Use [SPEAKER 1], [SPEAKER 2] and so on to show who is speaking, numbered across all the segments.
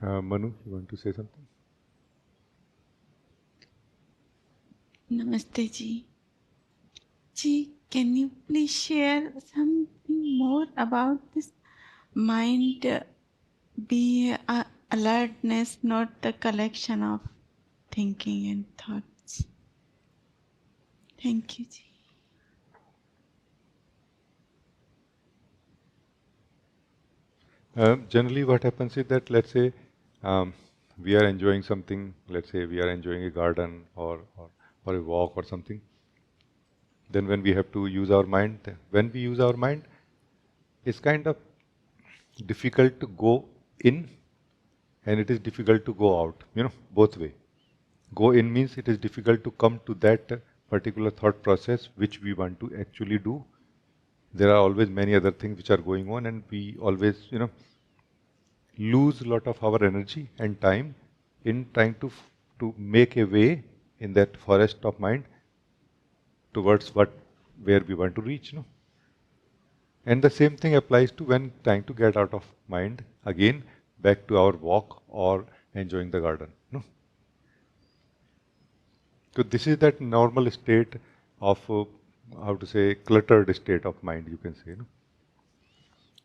[SPEAKER 1] Manu, you want to say something?
[SPEAKER 2] Namaste Ji. Ji, can you please share something more about this mind be alertness, not the collection of thinking and thoughts? Thank you, Ji.
[SPEAKER 1] Generally, what happens is that, let's say, we are enjoying something. Let's say we are enjoying a garden or a walk or something. Then, when we have to use our mind, when we use our mind, it's kind of difficult to go in, and it is difficult to go out. Both way. Go in means it is difficult to come to that particular thought process which we want to actually do. There are always many other things which are going on, and we always, lose a lot of our energy and time in trying to make a way in that forest of mind towards where we want to reach. And the same thing applies to when trying to get out of mind again back to our walk or enjoying the garden. So this is that normal state of how to say cluttered state of mind, you can say.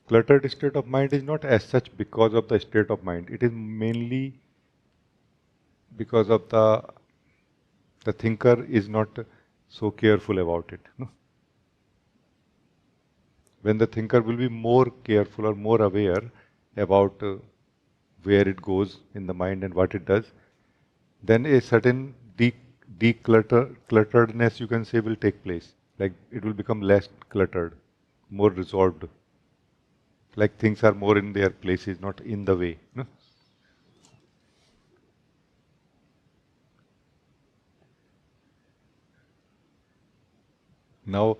[SPEAKER 1] Cluttered state of mind is not as such because of the state of mind. It is mainly because of the thinker is not so careful about it. When the thinker will be more careful or more aware about where it goes in the mind and what it does, then a certain clutteredness, you can say, will take place. Like it will become less cluttered, more resolved. Like things are more in their places, not in the way. Now,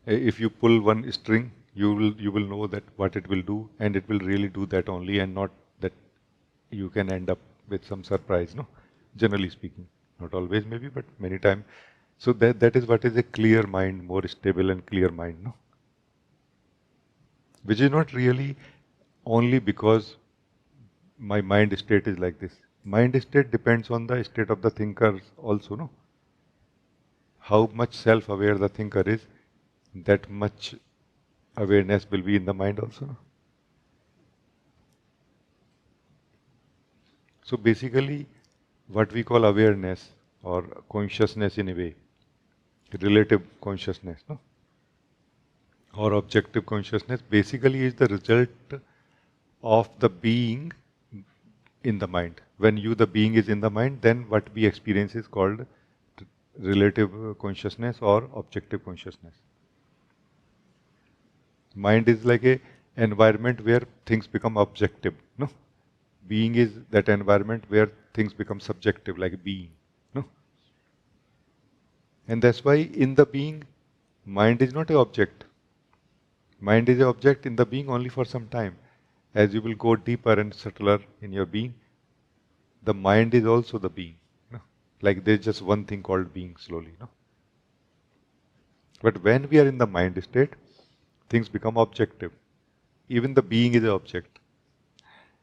[SPEAKER 1] if you pull one string, you will know that what it will do, and it will really do that only, and not that you can end up with some surprise. Generally speaking, not always maybe, but many times. So that is what is a clear mind, more stable and clear mind. Which is not really only because my mind state is like this. Mind state depends on the state of the thinker also. How much self-aware the thinker is, that much awareness will be in the mind also. So basically, what we call awareness or consciousness in a way, relative consciousness, or objective consciousness, basically is the result of the being in the mind. When the being is in the mind, then what we experience is called relative consciousness or objective consciousness. Mind is like a environment where things become objective. Being is that environment where things become subjective, like being. And that's why in the being, mind is not an object. Mind is an object in the being only for some time. As you will go deeper and subtler in your being, the mind is also the being. Like there's just one thing called being slowly. But when we are in the mind state, things become objective. Even the being is an object.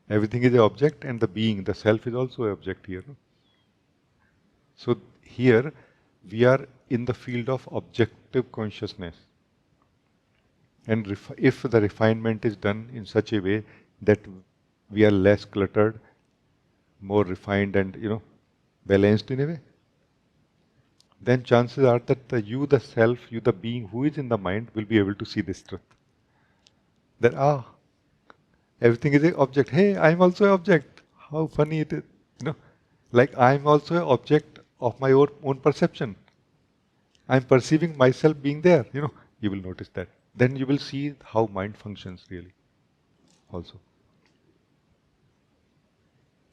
[SPEAKER 1] Everything is an object, and the being, the self, is also an object here. So here we are in the field of objective consciousness. And if the refinement is done in such a way that we are less cluttered, more refined, and balanced in a way, then chances are that the self, the being who is in the mind, will be able to see this truth. That everything is an object. Hey, I'm also an object. How funny it is. Like I'm also an object of my own perception. I'm perceiving myself being there. You will notice that. Then you will see how mind functions really also.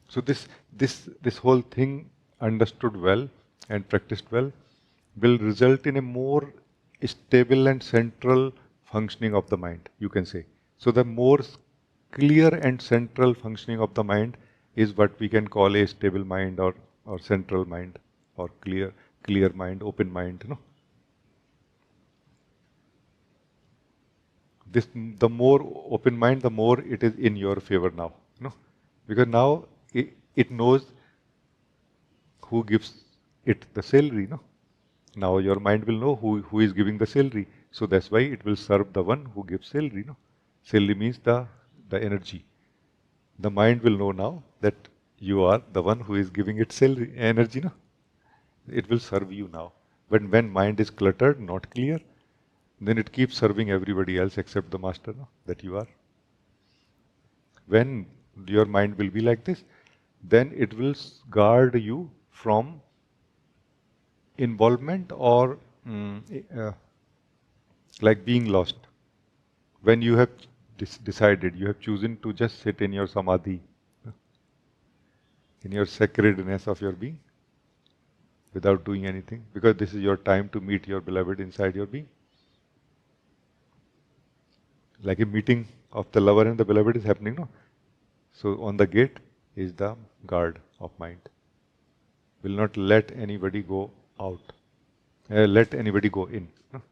[SPEAKER 1] So this whole thing understood well and practiced well will result in a more stable and central functioning of the mind, you can say. So the more clear and central functioning of the mind is what we can call a stable mind or central mind or clear mind, open mind. The more open mind, the more it is in your favor now. Because now it knows who gives it the salary, no? Now your mind will know who is giving the salary. So that's why it will serve the one who gives salary, no? Salary means the energy. The mind will know now that you are the one who is giving it salary, energy, no? It will serve you now. But when mind is cluttered, not clear, then it keeps serving everybody else except the master, no? That you are. When your mind will be like this, then it will guard you from involvement or like being lost. When you have decided, you have chosen to just sit in your samadhi, in your sacredness of your being, without doing anything, because this is your time to meet your beloved inside your being. Like a meeting of the lover and the beloved is happening, no? So on the gate is the guard of mind. Will not let anybody go out. Let anybody go in. No?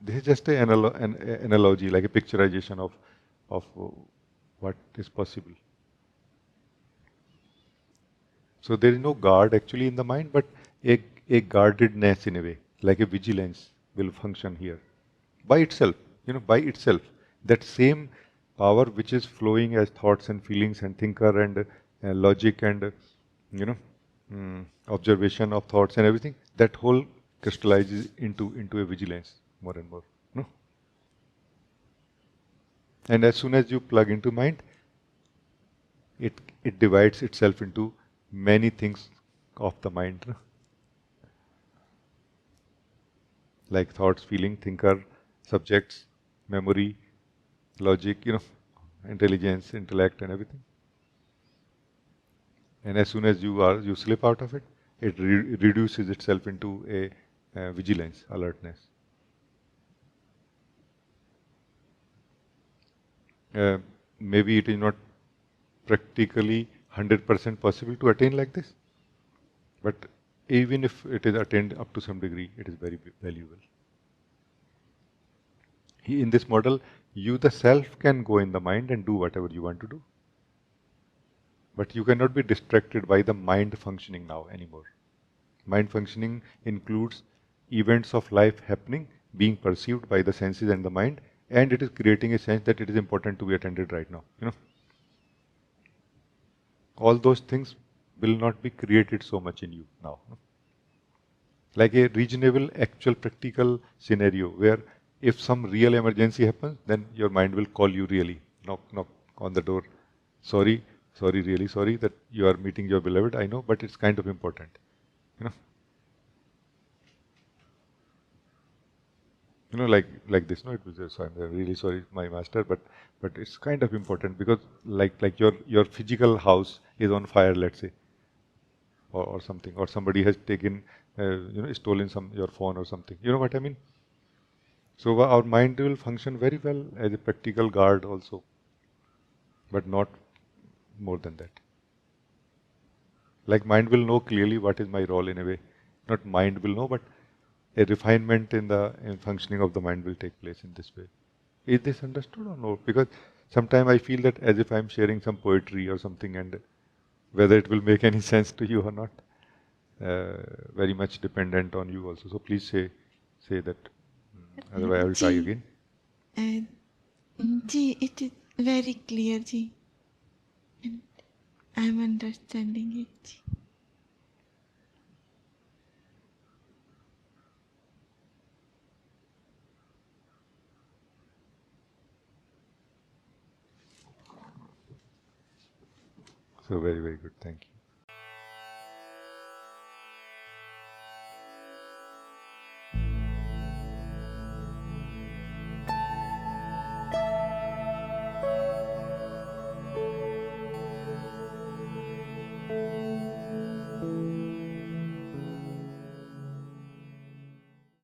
[SPEAKER 1] This is just an analogy, like a picturization of what is possible. So there is no guard actually in the mind, but a guardedness in a way, like a vigilance will function here by itself, by itself. That same power which is flowing as thoughts and feelings and thinker and logic and, you know, observation of thoughts and everything, that whole crystallizes into a vigilance more and more. No? And as soon as you plug into mind, it divides itself into many things of the mind, no? Like thoughts, feeling, thinker, subjects, memory, logic, intelligence, intellect, and everything. And as soon as you slip out of it, it reduces itself into a vigilance, alertness. Uh, Maybe it is not practically 100% possible to attain like this, but even if it is attained up to some degree, it is very valuable. In this model, you the self can go in the mind and do whatever you want to do. But you cannot be distracted by the mind functioning now anymore. Mind functioning includes events of life happening, being perceived by the senses and the mind, and it is creating a sense that it is important to be attended right now. All those things will not be created so much in you now. Like a reasonable, actual, practical scenario where if some real emergency happens, then your mind will call you really, knock on the door. Sorry, really sorry that you are meeting your beloved, I know, but it's kind of important. You know, like this. No, it was just, I'm really sorry, my master, but it's kind of important because like your physical house is on fire, let's say, or something, or somebody has taken, stolen your phone or something. You know what I mean? So our mind will function very well as a practical guard also, but not more than that. Like mind will know clearly what is my role in a way. Not mind will know, but a refinement in functioning of the mind will take place in this way. Is this understood or no? Because sometimes I feel that as if I'm sharing some poetry or something, and whether it will make any sense to you or not, very much dependent on you also. So please say that. Otherwise, I will try
[SPEAKER 2] Ji,
[SPEAKER 1] again.
[SPEAKER 2] Ji, it is very clear, Ji. And I'm understanding it, Ji.
[SPEAKER 1] So very, very good. Thank you.